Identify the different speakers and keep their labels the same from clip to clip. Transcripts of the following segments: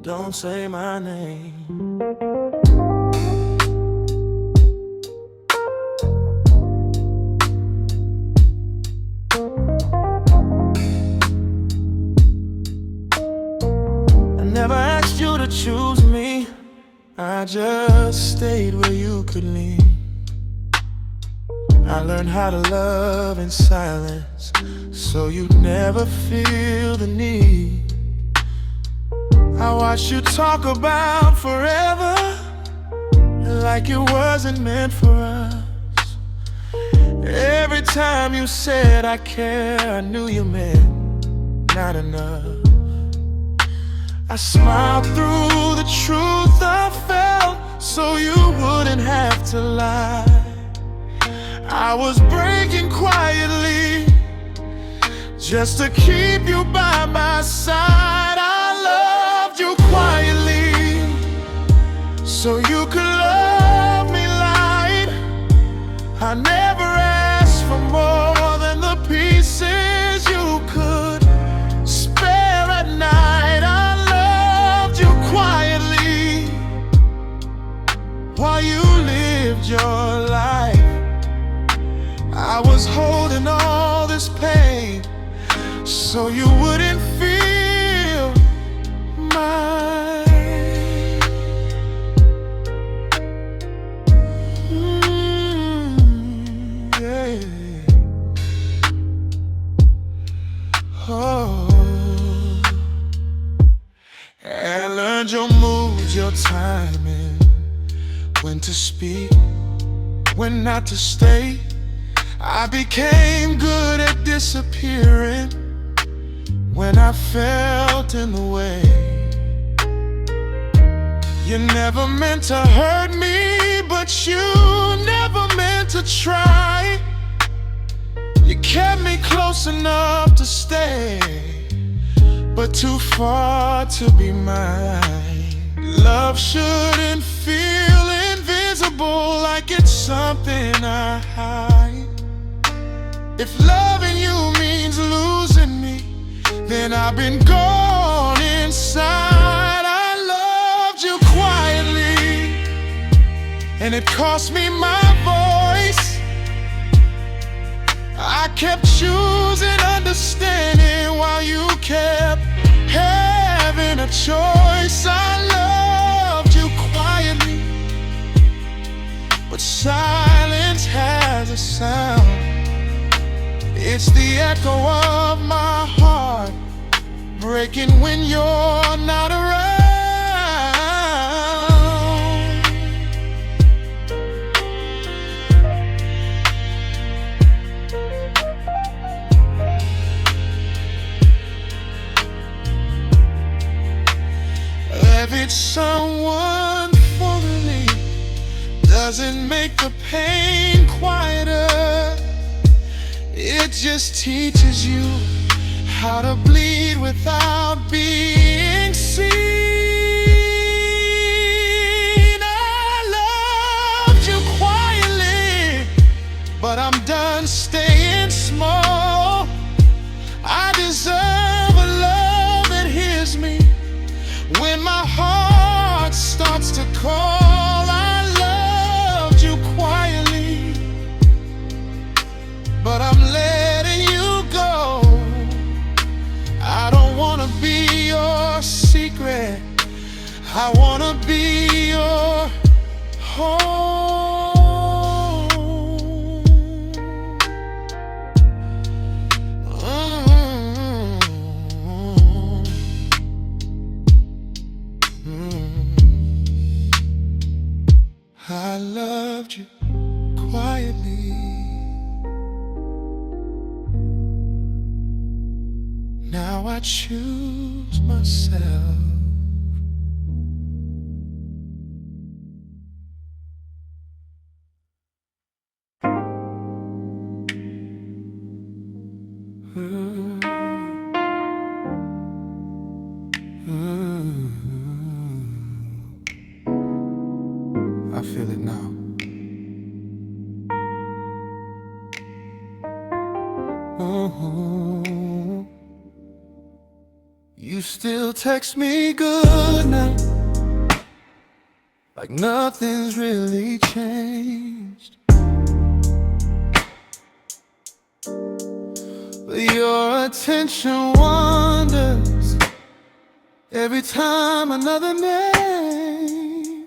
Speaker 1: Don't say my name. I never asked you to choose me, I just stayed where you could lean. I learned how to love in silence, so you'd never feel the need. I watched you talk about forever, like it wasn't meant for us. Every time you said I care, I knew you meant not enough. I smiled through the truth I felt, so you wouldn't have to lie. I was breaking quietly, just to keep you by my side. I loved you quietly, so you could love me light. I never asked for more than the pieces you could spare at night. I loved you quietly while you lived your life. I was holding all this pain so you wouldn't feel mine. Yeah. Oh. I learned your moods, your timing, when to speak, when not to stay. I became good at disappearing when I felt in the way. You never meant to hurt me, but you never meant to try. You kept me close enough to stay, but too far to be mine. Love shouldn't feel invisible, like it's something I hide. If loving you means losing me, then I've been gone inside. I loved you quietly, and it cost me my voice. I kept choosing understanding while you kept having a choice. I loved you quietly, but silence has a sound. It's the echo of my heart breaking when you're not around. Loving someone fully doesn't make the pain quieter. It just teaches you how to bleed without being seen. I loved you quietly, but I'm done staying small. I deserve a love that hears me when my heart starts to call. I loved you quietly, but I'm letting you go. I don't wanna be your secret, I wanna be your home. I loved you quietly. Now I choose myself. I feel it now. You still text me good night, like nothing's really changed. But your attention wanders every time another name.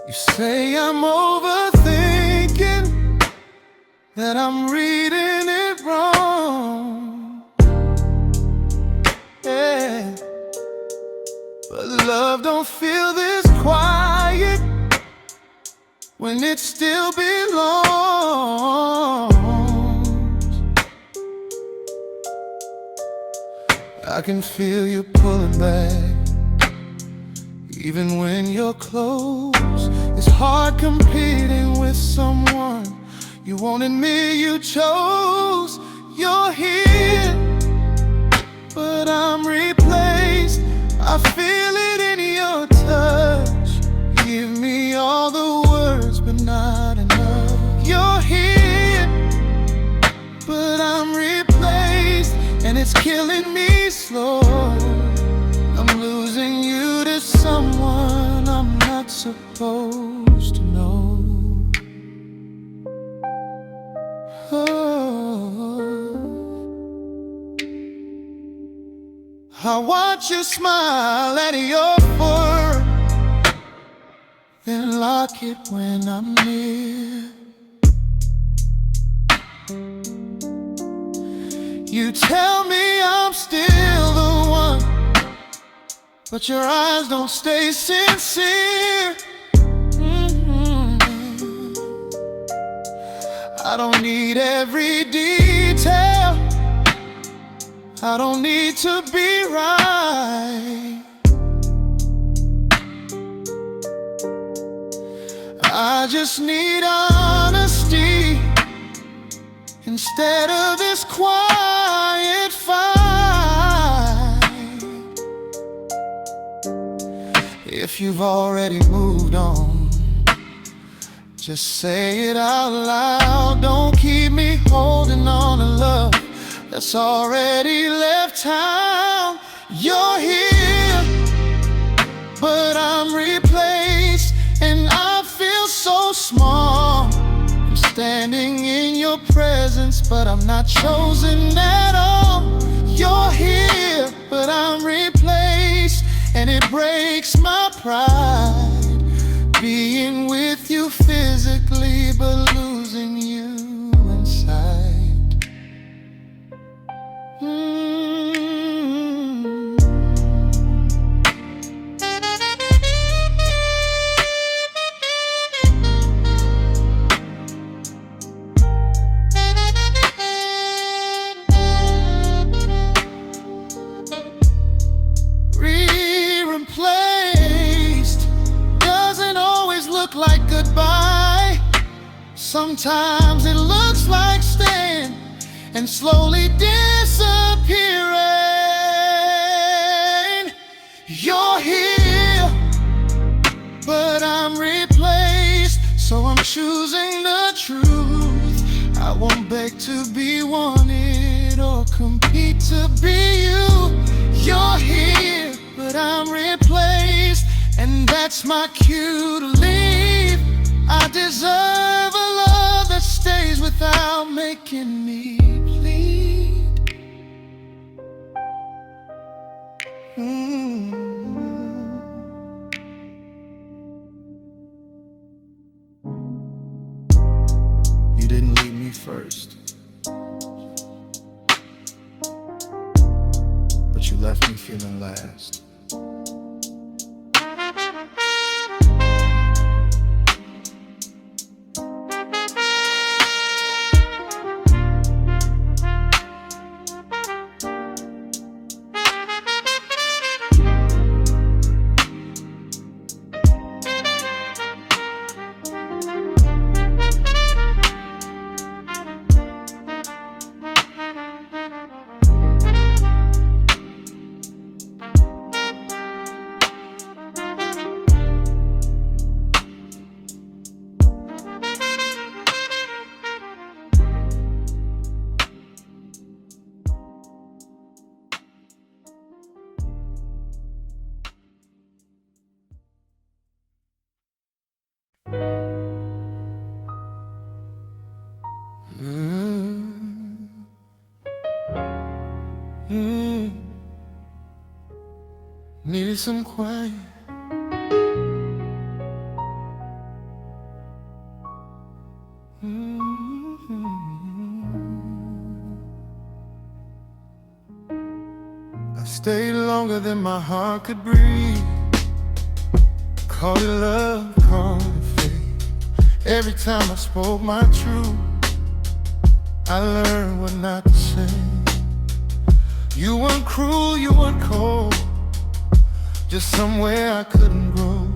Speaker 1: You say I'm overthinking, that I'm reading it wrong. Yeah. But love don't feel this quiet when it still belongs. I can feel you pulling back, even when you're close. It's hard competing with someone you wanted me, you chose. You're here, but I'm replaced. I feel it in your touch. Give me all the words, but not enough. You're here, but I'm replaced, and it's killing me slow. I'm losing you to someone I'm not supposed to know. I watch you smile at your fork, then lock it when I'm near. You tell me I'm still the one, but your eyes don't stay sincere. I don't need every detail, I don't need to be right. I just need honesty instead of this quiet fight. If you've already moved on, just say it out loud. Don't keep me holding on to love that's already left town. You're here, but I'm replaced, and I feel so small. I'm standing in your presence, but I'm not chosen at all. You're here, but I'm replaced, and it breaks my pride. Being with you physically, but losing you inside. Replaced doesn't always look like goodbye. Sometimes it looks like staying and slowly disappearing. You're here, but I'm replaced, so I'm choosing the truth. I won't beg to be wanted or compete to be you. You're here, but I'm replaced, and that's my cue to leave. I deserve a love that stays without making me bleed. You didn't leave me first, but you left me feeling last. Needed some quiet. I stayed longer than my heart could breathe. Call it love, call it fate. Every time I spoke my truth, I learned what not to say. You weren't cruel, you weren't cold, just somewhere I couldn't grow.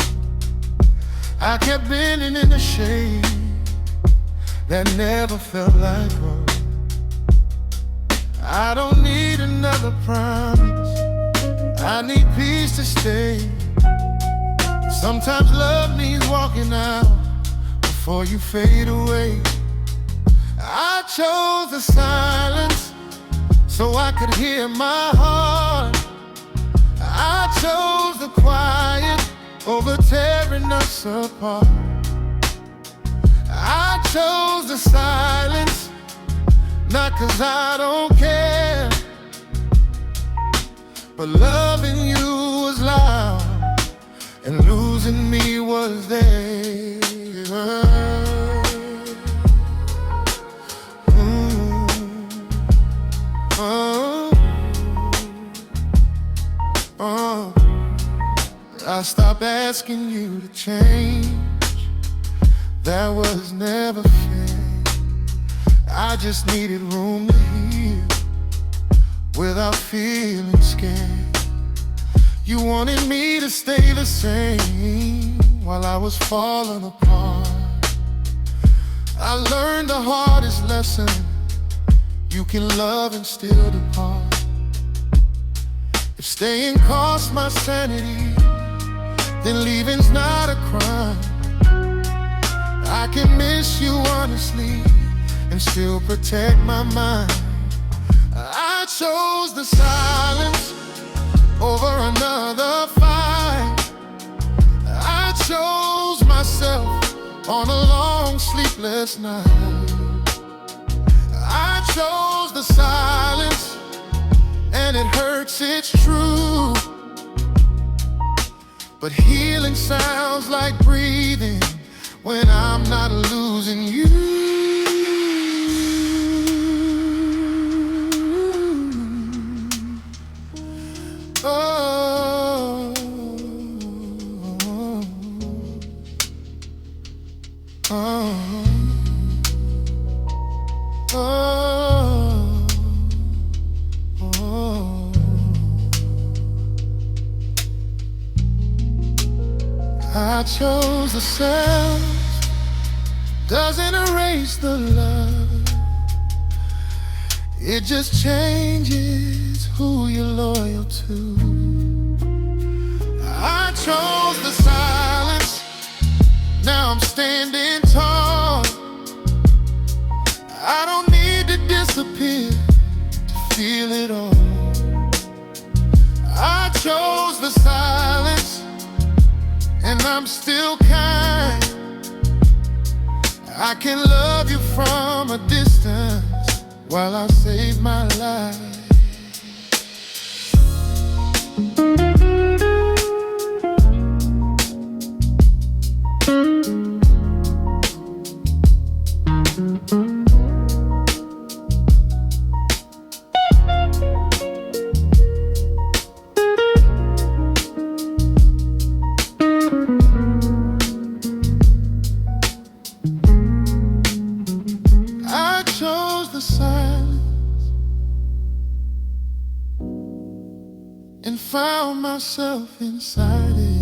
Speaker 1: I kept bending in the shade that never felt like home. I don't need another promise, I need peace to stay. Sometimes love means walking out before you fade away. I chose the silence so I could hear my heart. I chose the quiet over tearing us apart. I chose the silence, not 'cause I don't care, but loving you was loud and losing me was there. I stopped asking you to change, that was never fair. I just needed room to heal without feeling scared. You wanted me to stay the same while I was falling apart. I learned the hardest lesson, you can love and still depart. If staying cost my sanity, then leaving's not a crime. I can miss you honestly and still protect my mind. I chose the silence over another fight. I chose myself on a long sleepless night. I chose the silence, and it hurts, it's true, but healing sounds like breathing when I'm not losing you. Oh, oh, oh, oh. I chose the sound, doesn't erase the love, it just changes who you're loyal to. I chose the silence, now I'm standing tall. I don't need to disappear to feel it all. I chose the silence, and I'm still kind. I can love you from a distance while I save my life. I chose the silence and found myself inside it.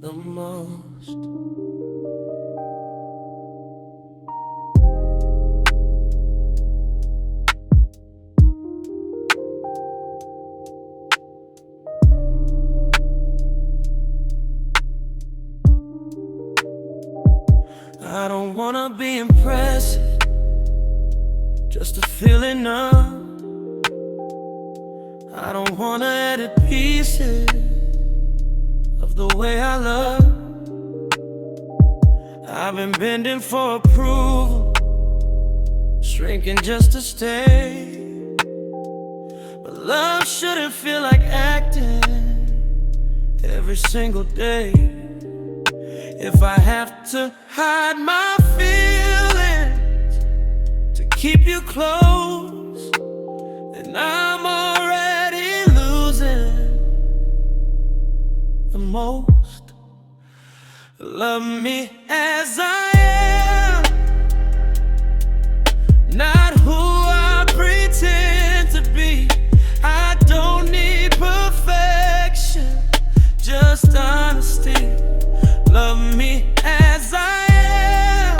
Speaker 1: The most. don't wanna be impressed, just a feeling numb. I don't wanna edit pieces of the way I love. I've been bending for approval, shrinking just to stay. But love shouldn't feel like acting every single day. If I have to hide my feelings to keep you close, then I'm already losing the most. Love me as I am, not who I pretend to be. I don't need perfection, just honesty. Love me as I am,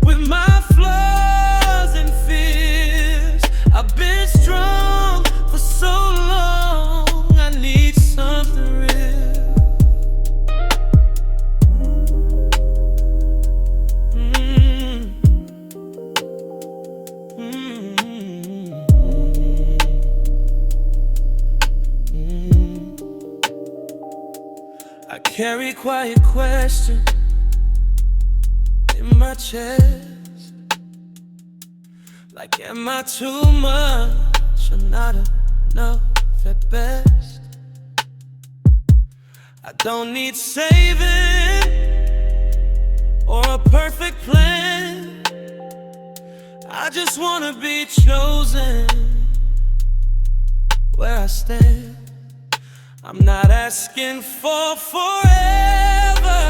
Speaker 1: with my flaws and fears. I've been strong for so long, I need something real. I carry quiet questions in my chest, like am I too much or not enough at best? I don't need saving or a perfect plan. I just wanna be chosen where I stand. I'm not asking for forever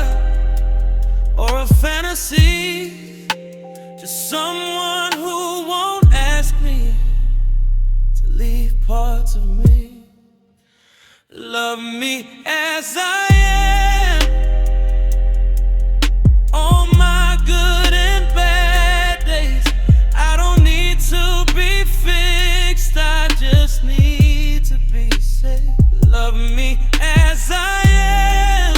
Speaker 1: or a fantasy, just someone who won't ask me to leave parts of me. Love me as I am, all my good and bad days. I don't need to be fixed, I just need to be safe. Love me as I am,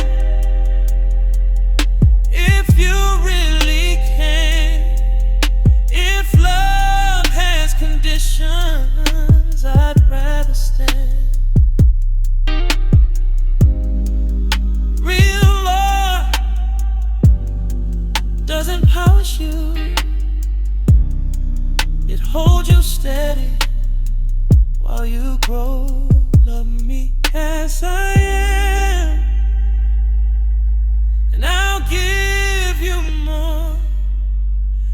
Speaker 1: if you really can. If love has conditions, I'd rather stand. Real love doesn't polish you, it holds you steady while you grow. Love me as I am, and I'll give you more.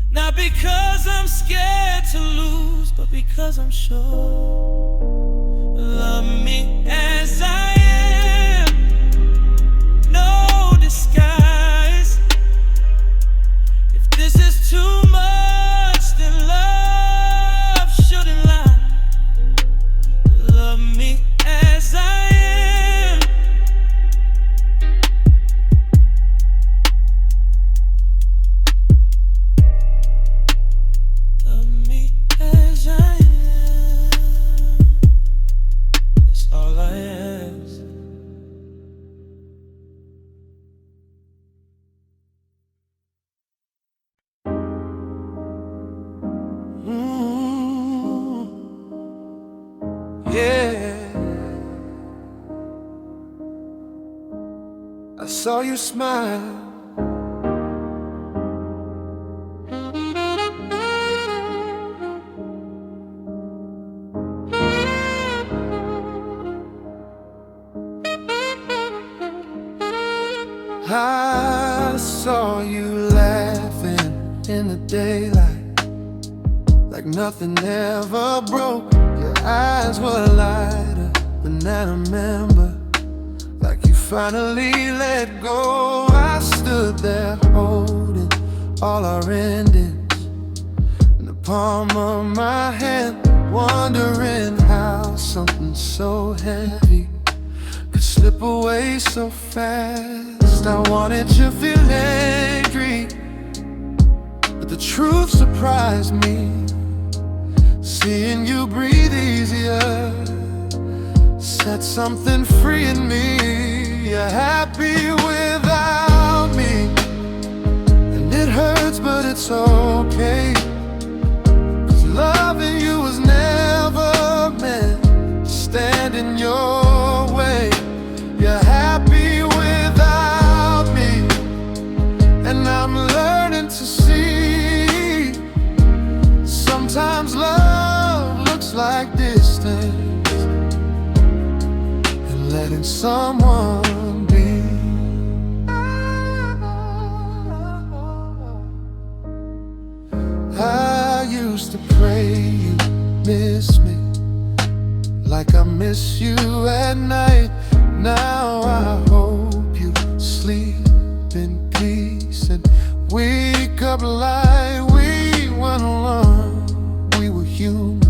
Speaker 1: Not because I'm scared to lose, but because I'm sure. Love me as I am, no disguise. If this is too much, then love shouldn't lie. Love me as I am, love me as I am. That's all I ask. Yeah, I saw you smile. I saw you laughing in the daylight, like nothing ever broke. Your eyes were lighter than I remember, like you finally let go. I stood there holding all our endings in the palm of my hand, wondering how something so heavy could slip away so fast. I wanted to feel angry, but the truth surprised me. Seeing you breathe easier set something free in me. You're happy without me, but it's okay. 'Cause loving you was never meant to stand in your way. You're happy without me, and I'm learning to see. Sometimes love looks like distance and letting someone be. I used to pray you miss me like I miss you at night. Now I hope you sleep in peace and wake up like we went along. We were human,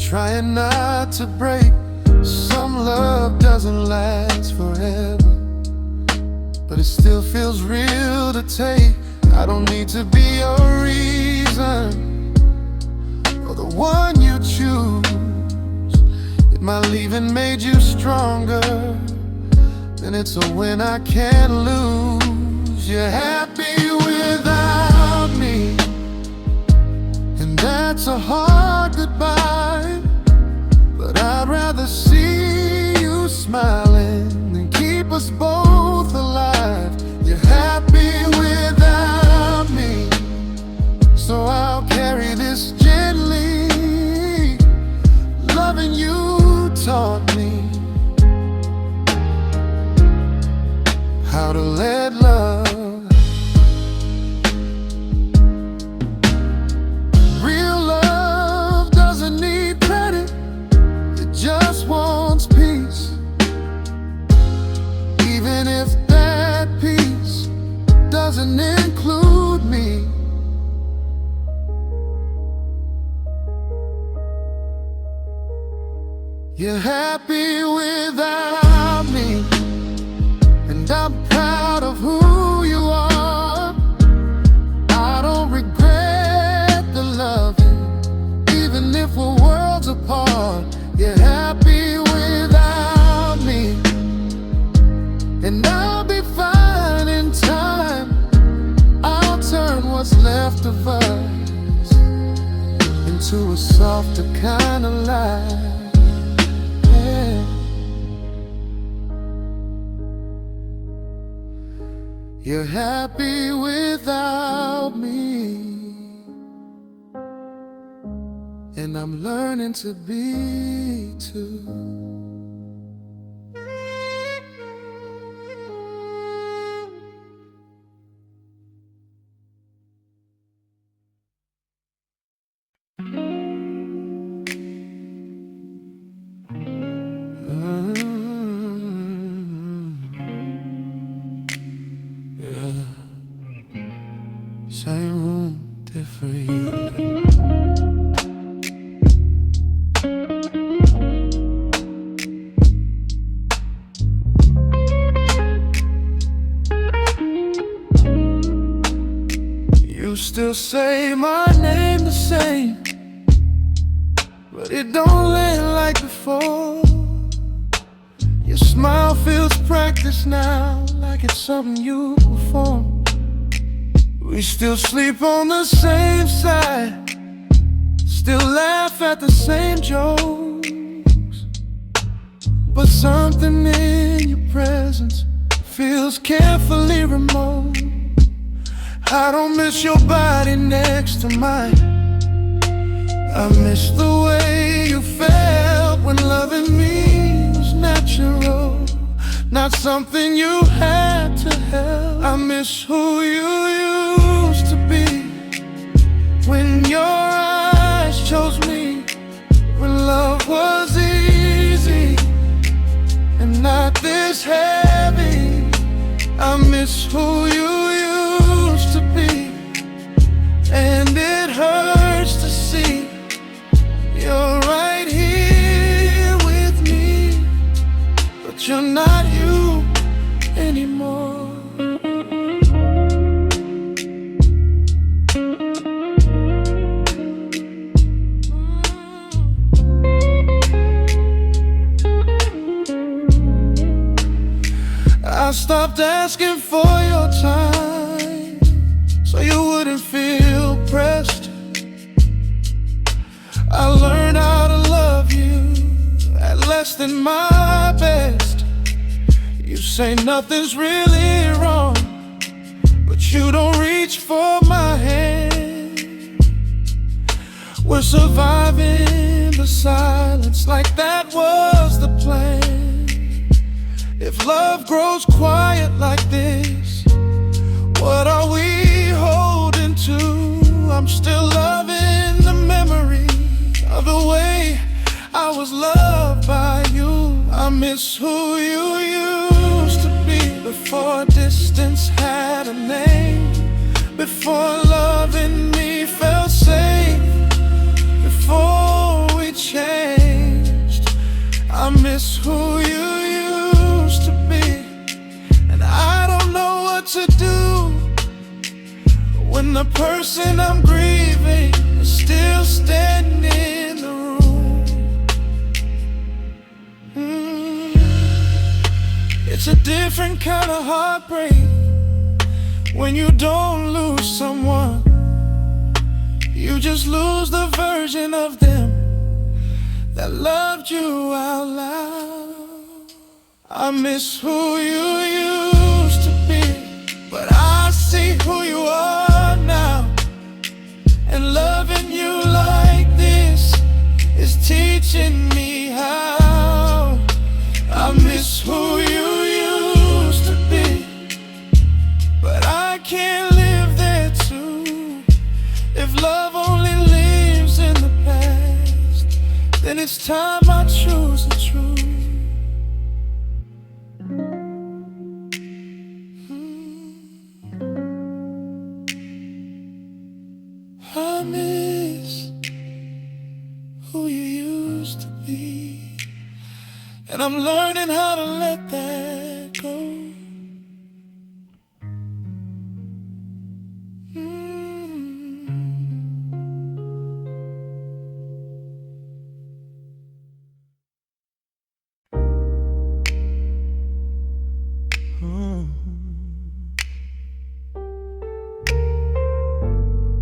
Speaker 1: trying not to break. Some love doesn't last forever, but it still feels real to take. I don't need to be your reason or the one you choose. If my leaving made you stronger, then it's a win I can't lose. You're happy without me, and that's a hard goodbye. But I'd rather see you smiling than keep us both alive. You're happy without me, so I'll carry this gently. Loving you taught me how to let love. Real love doesn't need credit, it just wants peace. Even if that peace doesn't include me. You're happy without me, and I'm proud of who you are. I don't regret the loving, even if we're worlds apart. You're happy without me, and I'll be fine in time. I'll turn what's left of us into a softer kind of life. You're happy without me, and I'm learning to be too. Same room, different heat. You still say my name the same, but it don't land like before. Your smile feels practiced now, like it's something you perform. We still sleep on the same side, still laugh at the same jokes, but something in your presence feels carefully remote. I don't miss your body next to mine, I miss the way you felt when loving me was natural, not something you had to help. I miss who you used to be, when your eyes chose me, when love was easy and not this heavy. I miss who you used to be, and it hurts to see you're right here with me, but you're not you anymore. I stopped asking for your time, less than my best. You say nothing's really wrong, but you don't reach for my hand. We're surviving the silence like that was the plan. If love grows quiet like this, what are we holding to? I'm still loving the memory of the way I was loved by you. I miss who you used to be, before distance had a name, before loving me felt safe, before we changed. I miss who you used to be, and I don't know what to do when the person I'm grieving is still standing in the room. It's a different kind of heartbreak when you don't lose someone, you just lose the version of them that loved you out loud. I miss who you used to be, but I see who you are now. And loving you like this is teaching me how. I miss who you used to be, but I can't live there too. If love only lives in the past, then it's time I choose the truth. I miss who you used to be, and I'm learning how to let that go.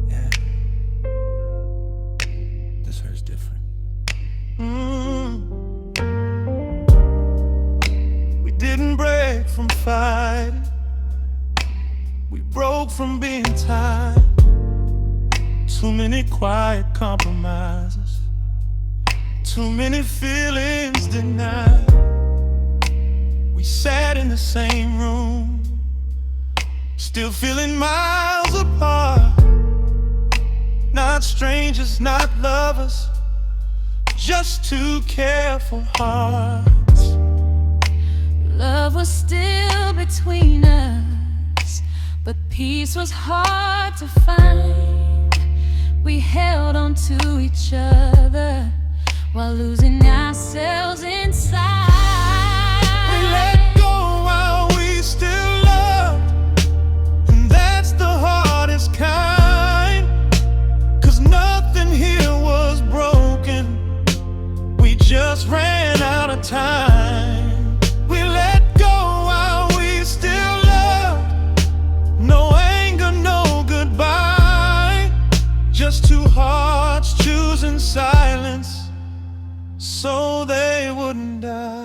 Speaker 1: Yeah, this hurts different. We didn't break from fighting, we broke from being tired. Too many quiet compromises, too many feelings denied. We sat in the same room, still feeling miles apart. Not strangers, not lovers, just two careful hearts.
Speaker 2: Love was still between us, but peace was hard to find. We held on to each other while losing ourselves inside.
Speaker 1: We let go while we still loved, and that's the hardest kind. 'Cause nothing here was broken, we just ran out of time. We let go while we still loved, no anger, no goodbye, just two hearts choosing silence so they wouldn't die.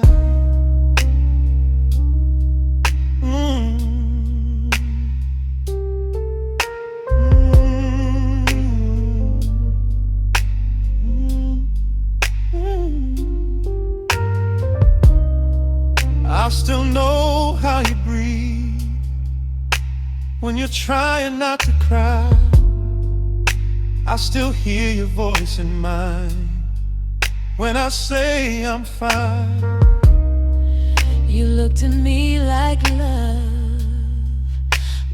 Speaker 1: I still know how you breathe when you're trying not to cry. I still hear your voice in mine when I say I'm fine.
Speaker 2: You looked at me like love,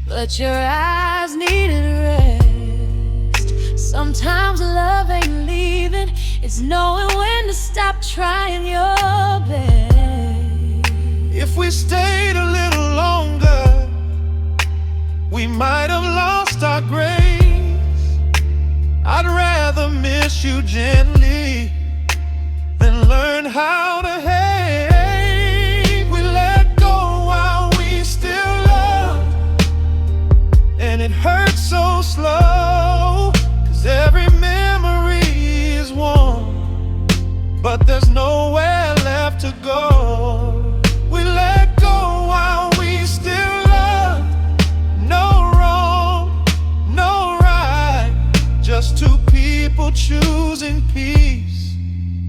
Speaker 2: but your eyes needed rest. Sometimes love ain't leaving, it's knowing when to stop trying your best.
Speaker 1: If we stayed a little longer, we might have lost our grace. I'd rather miss you gently than learn how to hate. We let go while we still love, and it hurts so slow. 'Cause every memory is warm, but there's nowhere left to go. We let go while we still love. No wrong, no right, just two people choosing peace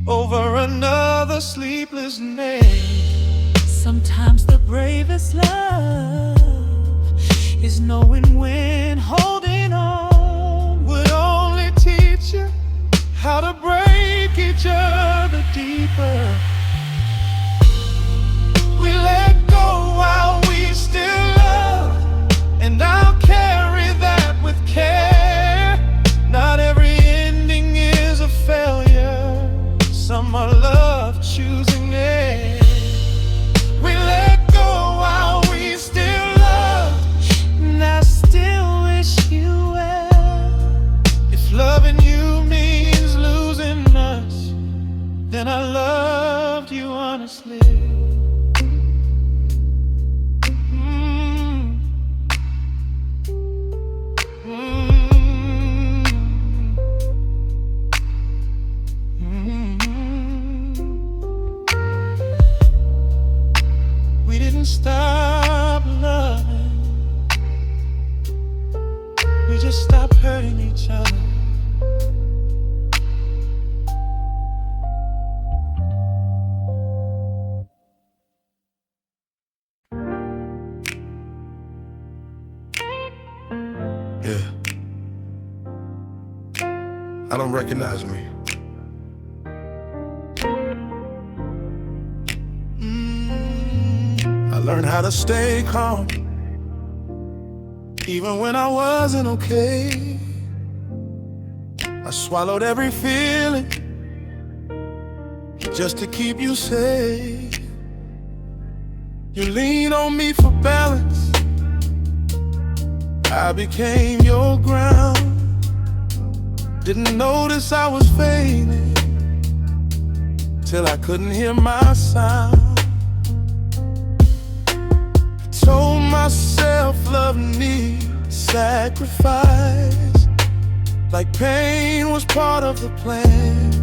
Speaker 1: over another sleepless night.
Speaker 2: Sometimes the bravest love is knowing when holding on
Speaker 1: Would only teach you how to break each other deeper. We let go while we still love, and I'll carry that with care. Not every ending is a failure. Some are love choosing it. We let go while we still love,
Speaker 2: and I still wish you well.
Speaker 1: if loving you means losing us, then I loved you honestly. Mm. Mm. Mm. We didn't stop loving, we just stopped hurting each other.
Speaker 3: Yeah. I don't recognize me.
Speaker 1: I learned how to stay calm, even when I wasn't okay. I swallowed every feeling just to keep you safe. You lean on me for balance, I became your ground. Didn't notice I was fading till I couldn't hear my sound. Told myself love needs sacrifice, like pain was part of the plan.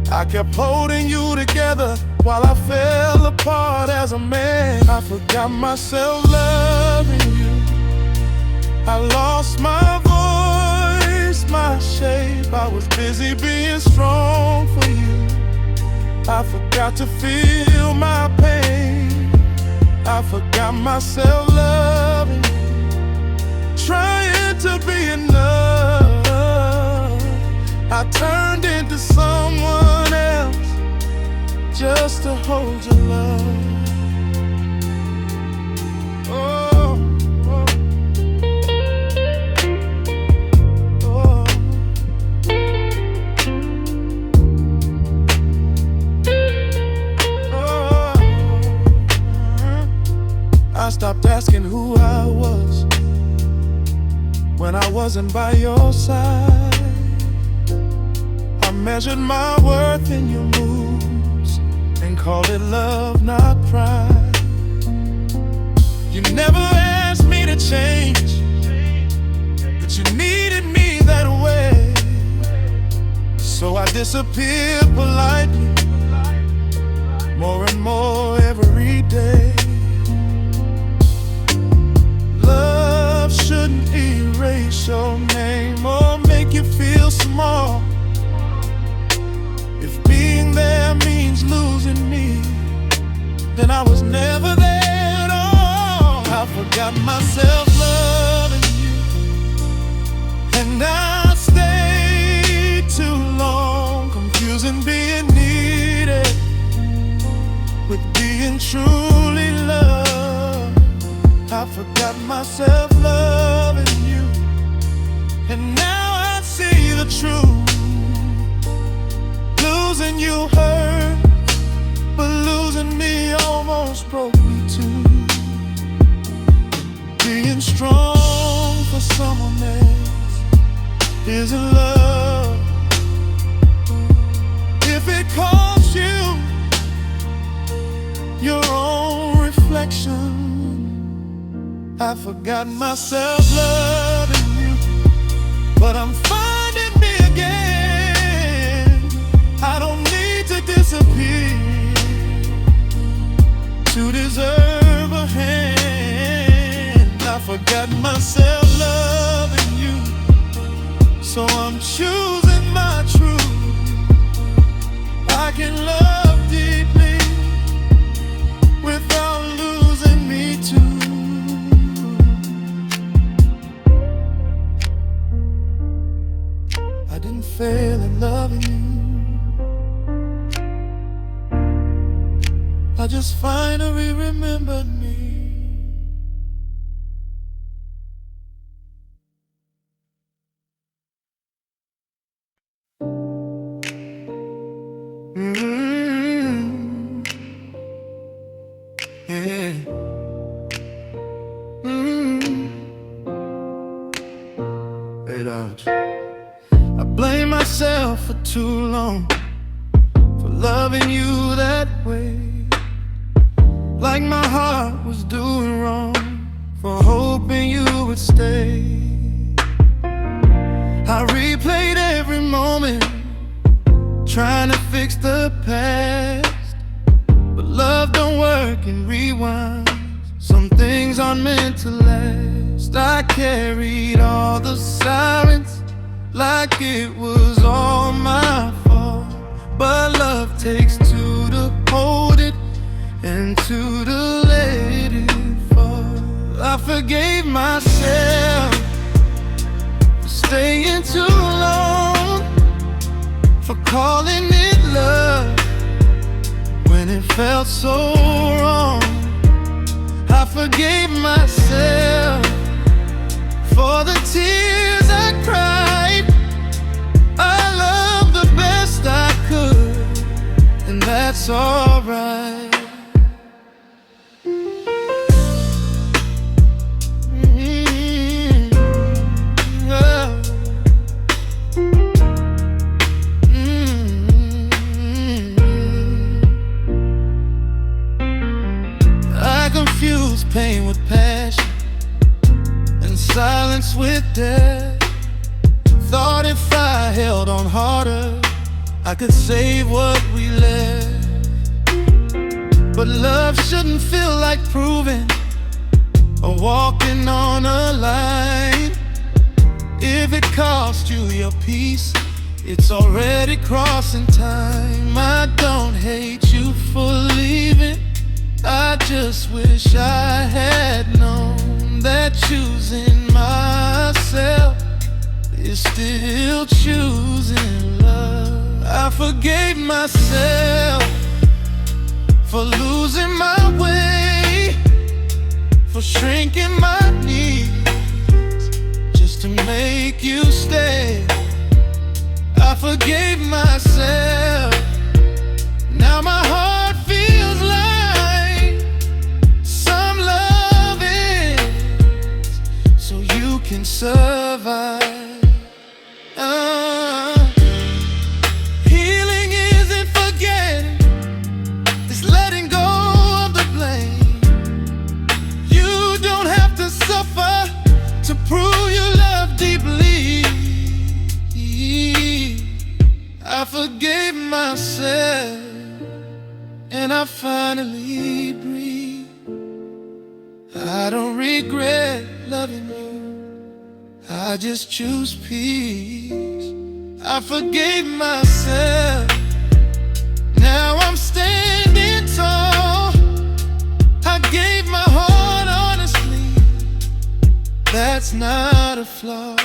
Speaker 1: I kept holding you together while I fell apart as a man. I forgot myself loving you. I lost my voice, my shape. I was busy being strong for you. I forgot to feel my pain. I forgot myself loving you, trying to be enough. I turned into someone else just to hold your love. Oh, oh, oh. Oh. I stopped asking who I was when I wasn't by your side. I measured my worth in your moves and called it love, not pride. You never asked me to change, but you needed me that way. So I disappeared politely, more and more every day. Love shouldn't erase your name or make you feel small. If being there means losing me, then I was never there at all. I forgot myself loving you, and I stayed too long, confusing being needed with being truly loved. I forgot myself loving you, and now I see the truth. Losing you hurt, but losing me almost broke me too. Being strong for someone else isn't love. If it costs you your own reflection, I forgot myself loving you, but I'm finding me again. I don't need to disappear. to deserve a hand. I forgot myself loving you, so I'm choosing my truth. I can love deeply without losing me too. I didn't fail in loving you, I just finally remembered me. Yeah. Hey, dogs. I blame myself for too long, for loving you that way. Like my heart was doing wrong, for hoping you would stay. I replayed every moment, trying to fix the past. But love don't work in rewind, some things aren't meant to last. I carried all the sirens like it was all my fault. But love takes two to hold it and two to let it fall. I forgave myself for staying too long, for calling it love when it felt so wrong. I forgave myself for the tears I cried. I loved the best I could, and that's alright. Pain with passion and silence with death. Thought if I held on harder, I could save what we left. But love shouldn't feel like proving or walking on a line. If it cost you your peace, it's already crossing time. I don't hate you for leaving, I just wish I had known that choosing myself is still choosing love. I forgave myself for losing my way, for shrinking my needs just to make you stay. I forgave myself, now my heart feels like can survive. Healing isn't forgetting, it's letting go of the blame. You don't have to suffer to prove you love deeply. I forgave myself, and I finally breathe. I don't regret loving you, I just choose peace. I forgave myself, now I'm standing tall. I gave my heart honestly, that's not a flaw.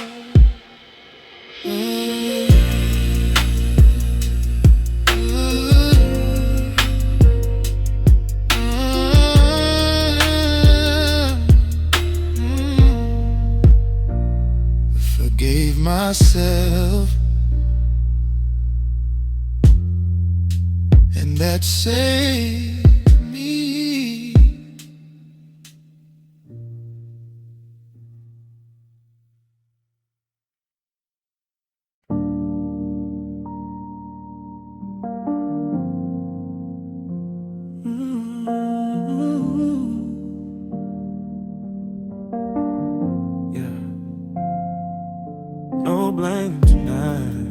Speaker 1: Gave myself, and that saved me. No blame tonight.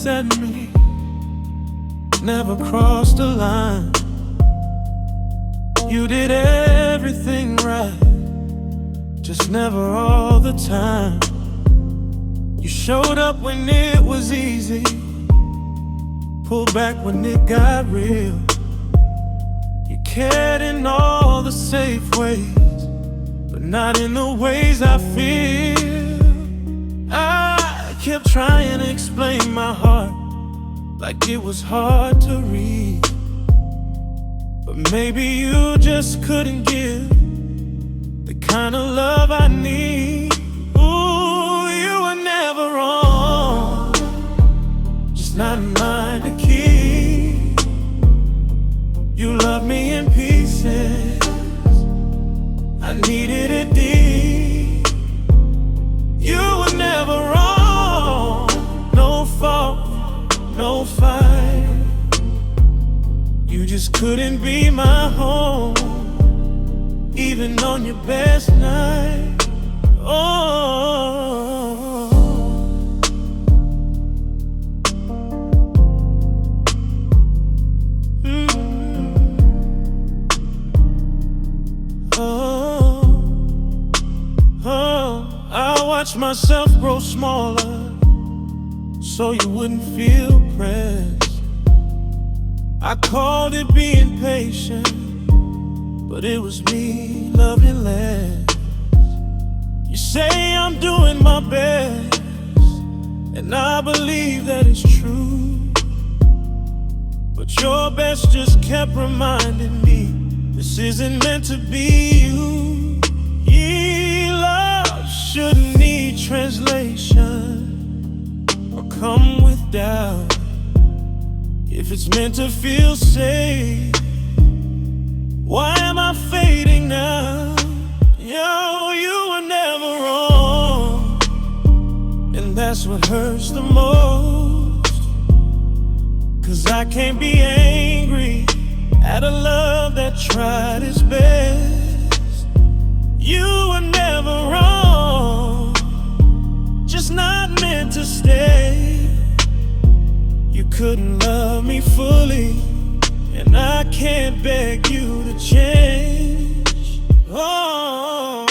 Speaker 1: upset me, never crossed the line. You did everything right, just never all the time. You showed up when it was easy, pulled back when it got real. You cared in all the safe ways, but not in the ways I feel. I kept trying to explain my heart like it was hard to read, but maybe you just couldn't give the kind of love I need. Ooh, you were never wrong, just not mine to keep. You loved me in pieces, I needed it deep. You were never wrong, no fault, no fight. You just couldn't be my home, even on your best night. Oh, I watched myself grow smaller so you wouldn't feel pressed. I called it being patient, but it was me loving less. You say I'm doing my best, and I believe that it's true, but your best just kept reminding me this isn't meant to be you. Yeah, love shouldn't need translation or come with doubt. If it's meant to feel safe, why am I fading now? Yo, you were never wrong, and that's what hurts the most. 'Cause I can't be angry at a love that tried its best. You were never wrong, just not meant to stay. You couldn't love me fully, and I can't beg you to change. Oh,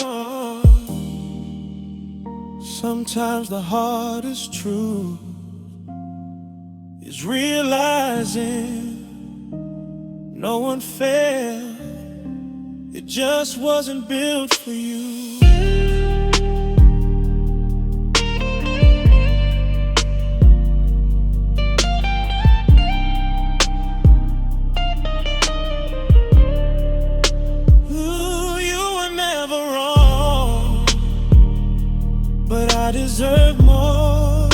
Speaker 1: sometimes the hardest truth is realizing no one fair, it just wasn't built for you. I deserve more.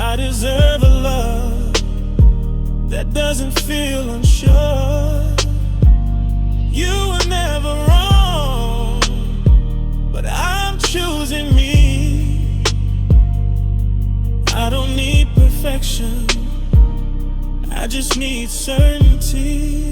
Speaker 1: I deserve a love that doesn't feel unsure. You were never wrong, but I'm choosing me. I don't need perfection, I just need certainty.